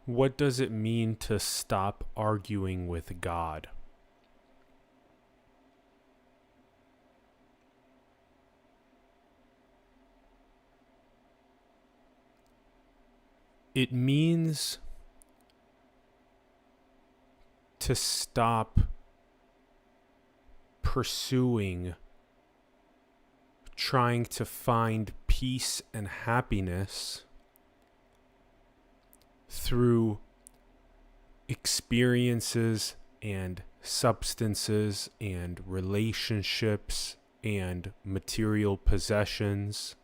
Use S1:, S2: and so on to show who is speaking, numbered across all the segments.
S1: What does it mean to stop arguing with God? It means to stop pursuing, trying to find peace and happiness through experiences and substances and relationships and material possessions.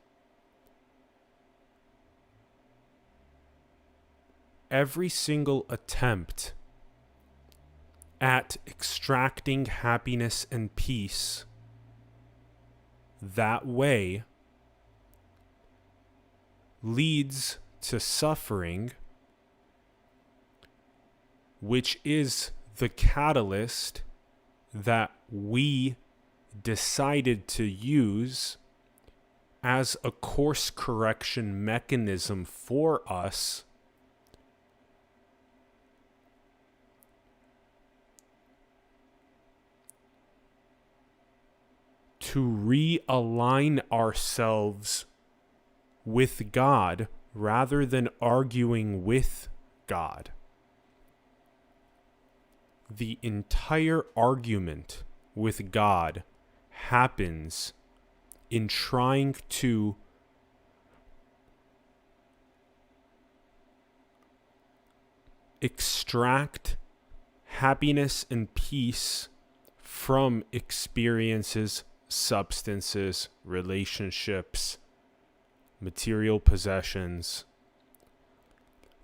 S1: Every single attempt at extracting happiness and peace that way leads to suffering, which is the catalyst that we decided to use as a course correction mechanism for us to realign ourselves with God rather than arguing with God. The entire argument with God happens in trying to extract happiness and peace from experiences, substances, relationships, material possessions.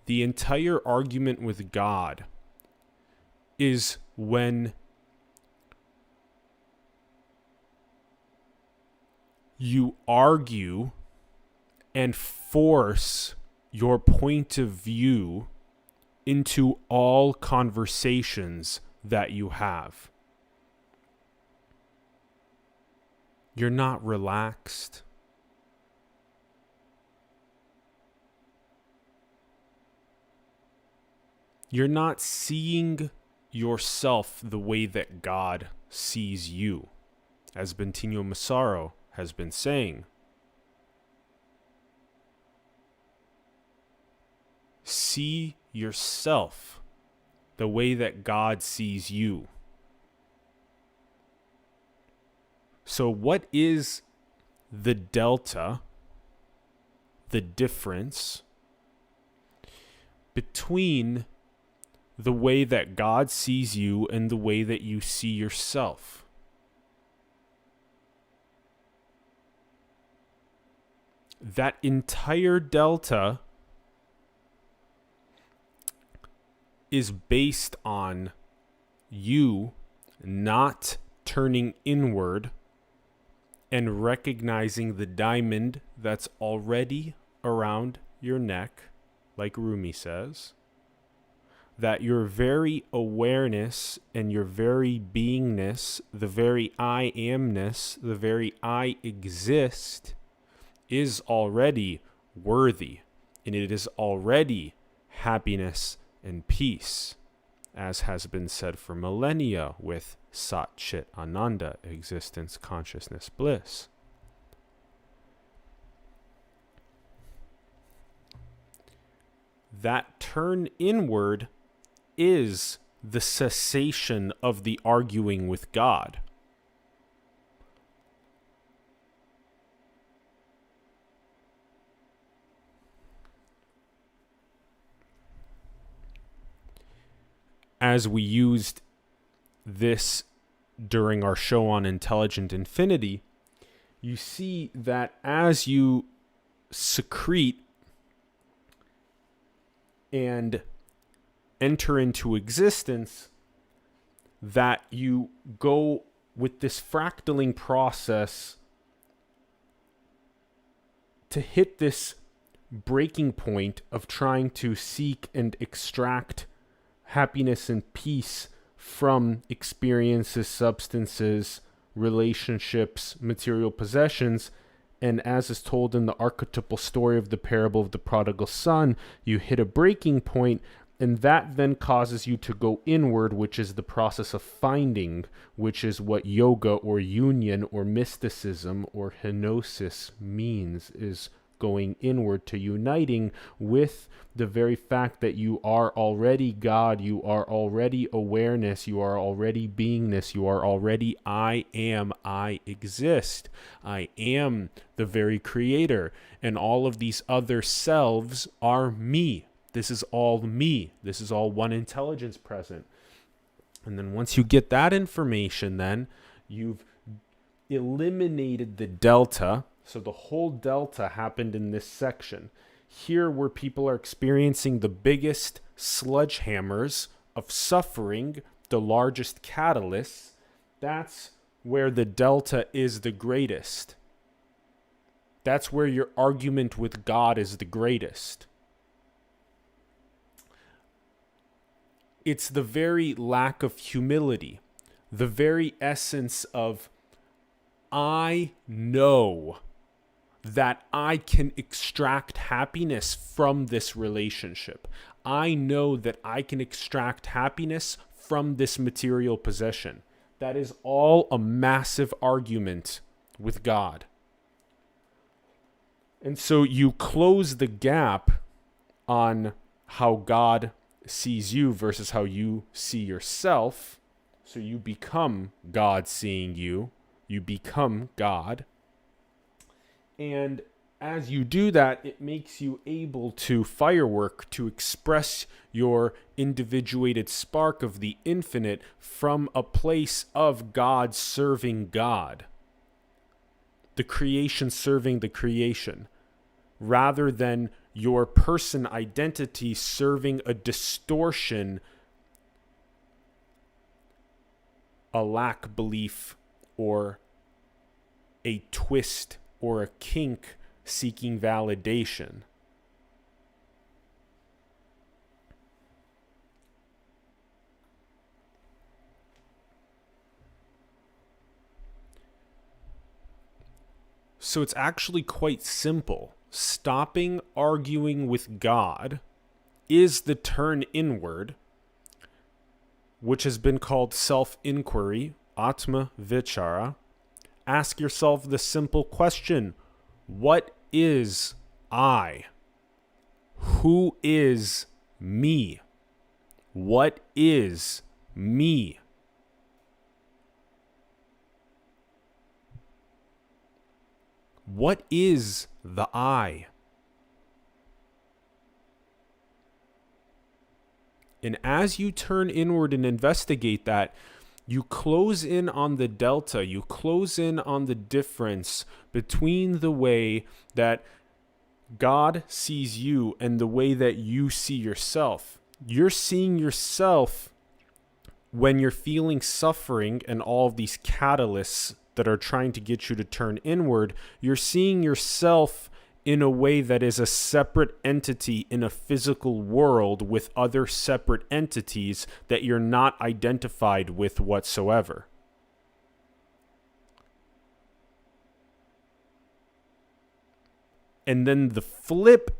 S1: The entire argument with God is when you argue and force your point of view into all conversations that you have. You're not relaxed. You're not seeing yourself the way that God sees you, as Bentinho Massaro has been saying. See yourself the way that God sees you. So what is the delta, the difference between the way that God sees you and the way that you see yourself? That entire delta is based on you not turning inward and recognizing the diamond that's already around your neck, like Rumi says, that your very awareness and your very beingness, the very I amness, the very I exist, is already worthy, and it is already happiness and peace, as has been said for millennia with Sat Chit Ananda, existence, consciousness, bliss. That turn inward is the cessation of the arguing with God. As we used this during our show on intelligent infinity, you see that as you secrete and enter into existence, that you go with this fractaling process to hit this breaking point of trying to seek and extract happiness and peace from experiences, substances, relationships, material possessions. And as is told in the archetypal story of the parable of the prodigal son, you hit a breaking point And that then causes you to go inward, which is the process of finding, which is what yoga or union or mysticism or henosis means, is going inward to uniting with the very fact that you are already God, you are already awareness, you are already beingness, you are already I am, I exist, I am the very creator, and all of these other selves are me. This is all me. This is all one intelligence present. And then once you get that information, then you've eliminated the delta. So the whole delta happened in this section. Here where people are experiencing the biggest sledgehammers of suffering, the largest catalysts, that's where the delta is the greatest. That's where your argument with God is the greatest. It's the very lack of humility, the very essence of, I know that I can extract happiness from this relationship. I know that I can extract happiness from this material possession. That is all a massive argument with God. And so you close the gap on how God sees you versus how you see yourself. So you become God seeing you. You become God. And as you do that, it makes you able to firework, to express your individuated spark of the infinite from a place of God serving God. The creation serving the creation, rather than your person identity serving a distortion, a lack belief, or a twist or a kink seeking validation. So it's actually quite simple. Stopping arguing with God is the turn inward, which has been called self-inquiry, Atma Vichara. Ask yourself the simple question, what is I? Who is me? What is me? What is the I? And as you turn inward and investigate that, you close in on the delta, you close in on the difference between the way that God sees you and the way that you see yourself. You're seeing yourself when you're feeling suffering and all of these catalysts that are trying to get you to turn inward. You're seeing yourself in a way that is a separate entity in a physical world with other separate entities that you're not identified with whatsoever. And then the flip,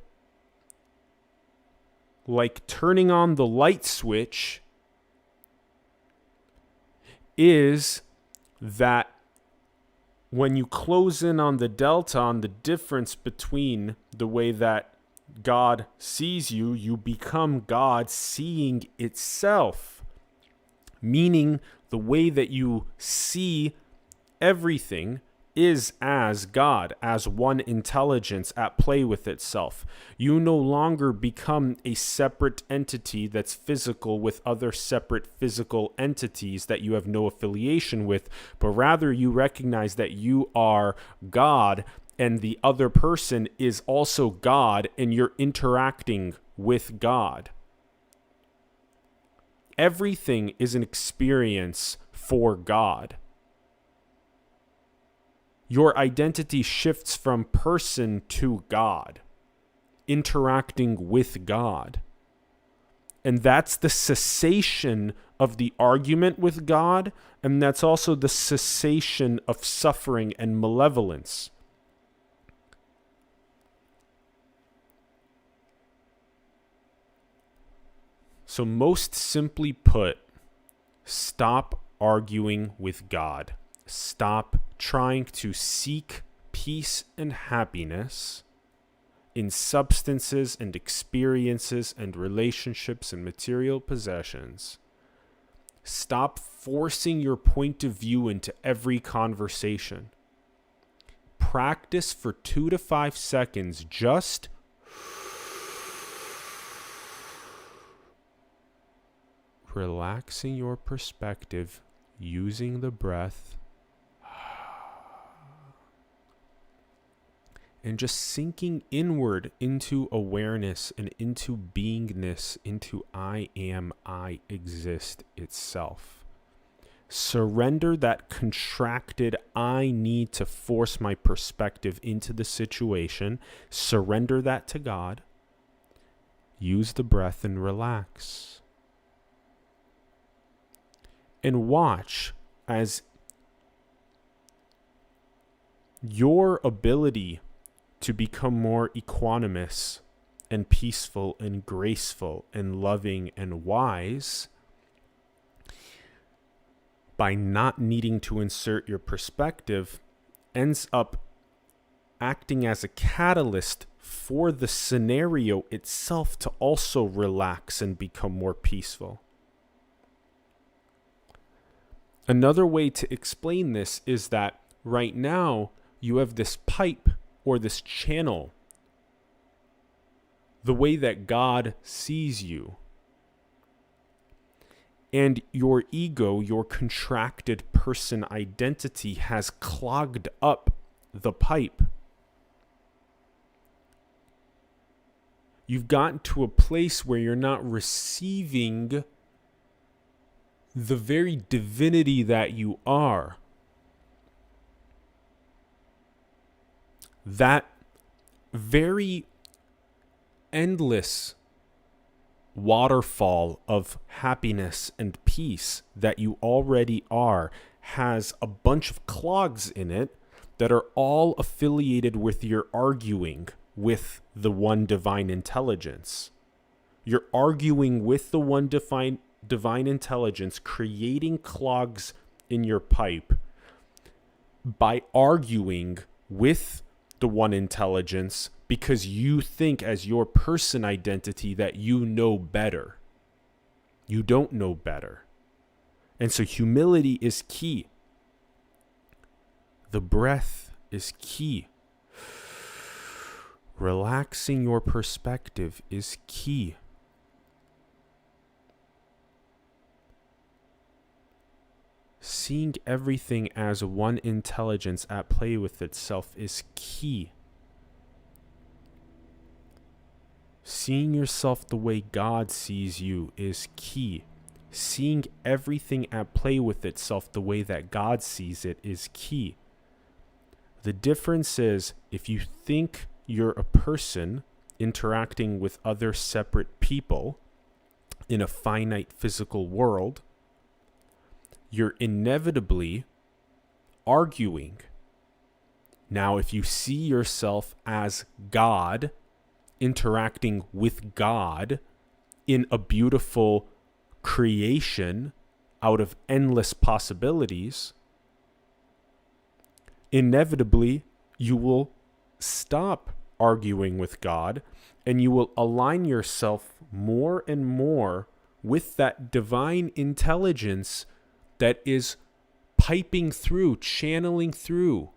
S1: like turning on the light switch, is that when you close in on the delta, on the difference between the way that God sees you, you become God seeing itself. Meaning the way that you see everything is as God, as one intelligence at play with itself. You no longer become a separate entity that's physical with other separate physical entities that you have no affiliation with, but rather you recognize that you are God and the other person is also God and you're interacting with God. Everything is an experience for God. Your identity shifts from person to God, interacting with God. And that's the cessation of the argument with God, and that's also the cessation of suffering and malevolence. So, most simply put, stop arguing with God. Stop trying to seek peace and happiness in substances and experiences and relationships and material possessions. Stop forcing your point of view into every conversation. Practice for 2 to 5 seconds just relaxing your perspective using the breath and just sinking inward into awareness and into beingness, into I am, I exist itself. Surrender that contracted I need to force my perspective into the situation. Surrender that to God. Use the breath and relax. And watch as your ability to become more equanimous and peaceful and graceful and loving and wise by not needing to insert your perspective ends up acting as a catalyst for the scenario itself to also relax and become more peaceful. Another way to explain this is that right now you have this pipe or this channel, the way that God sees you. And your ego, your contracted person identity, has clogged up the pipe. You've gotten to a place where you're not receiving the very divinity that you are. That very endless waterfall of happiness and peace that you already are has a bunch of clogs in it that are all affiliated with your arguing with the one divine intelligence. You're arguing with the one divine intelligence, creating clogs in your pipe by arguing with the one intelligence because you think as your person identity that you know better. You don't know better. And so humility is key. The breath is key. Relaxing your perspective is key. Seeing everything as one intelligence at play with itself is key. Seeing yourself the way God sees you is key. Seeing everything at play with itself the way that God sees it is key. The difference is if you think you're a person interacting with other separate people in a finite physical world, you're inevitably arguing. Now, if you see yourself as God, interacting with God in a beautiful creation out of endless possibilities, inevitably you will stop arguing with God and you will align yourself more and more with that divine intelligence that is piping through, channeling through.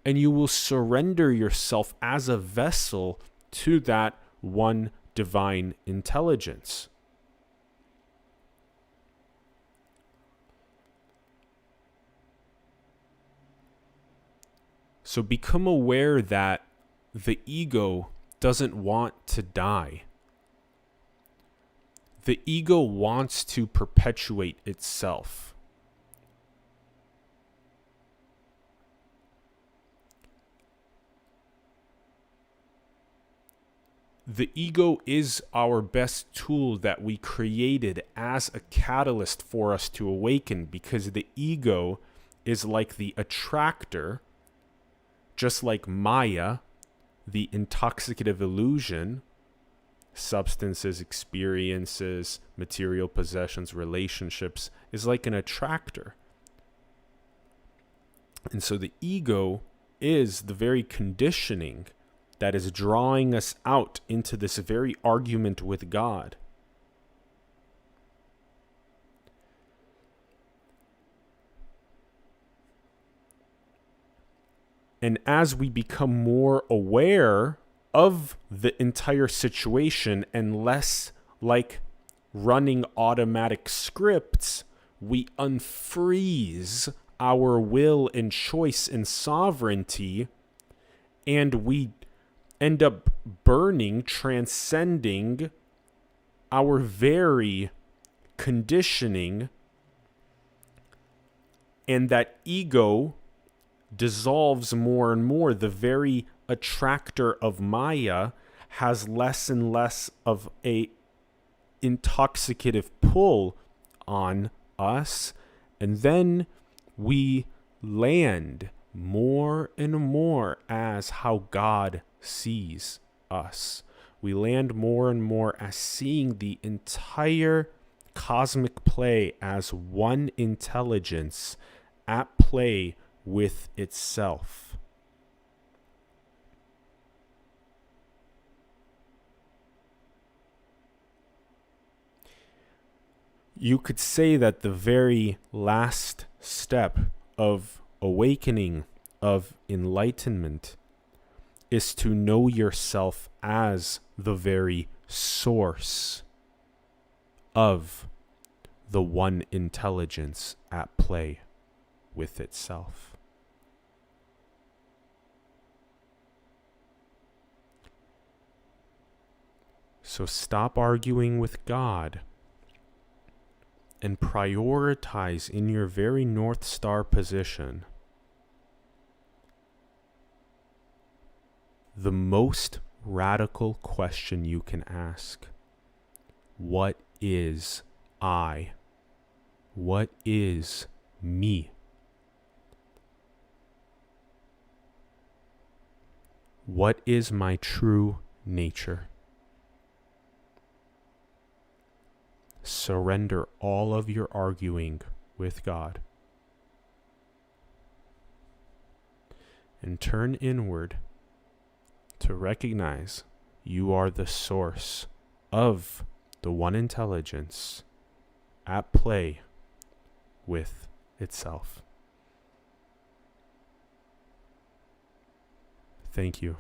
S1: And you will surrender yourself as a vessel to that one divine intelligence. So become aware that the ego doesn't want to die. The ego wants to perpetuate itself. The ego is our best tool that we created as a catalyst for us to awaken, because the ego is like the attractor, just like Maya, the intoxicative illusion, substances, experiences, material possessions, relationships, is like an attractor. And so the ego is the very conditioning that is drawing us out into this very argument with God. And as we become more aware of the entire situation and less like running automatic scripts, we unfreeze our will and choice and sovereignty, and we end up burning, transcending our very conditioning, and that ego dissolves more and more. The very attractor of Maya has less and less of a intoxicative pull on us, and then we land more and more as how God sees us. We land more and more as seeing the entire cosmic play as one intelligence at play with itself. You could say that the very last step of awakening, of enlightenment, is to know yourself as the very source of the one intelligence at play with itself. So stop arguing with God and prioritize in your very North Star position the most radical question you can ask. What is I? What is me? What is my true nature? Surrender all of your arguing with God and turn inward to recognize you are the source of the one intelligence at play with itself. Thank you.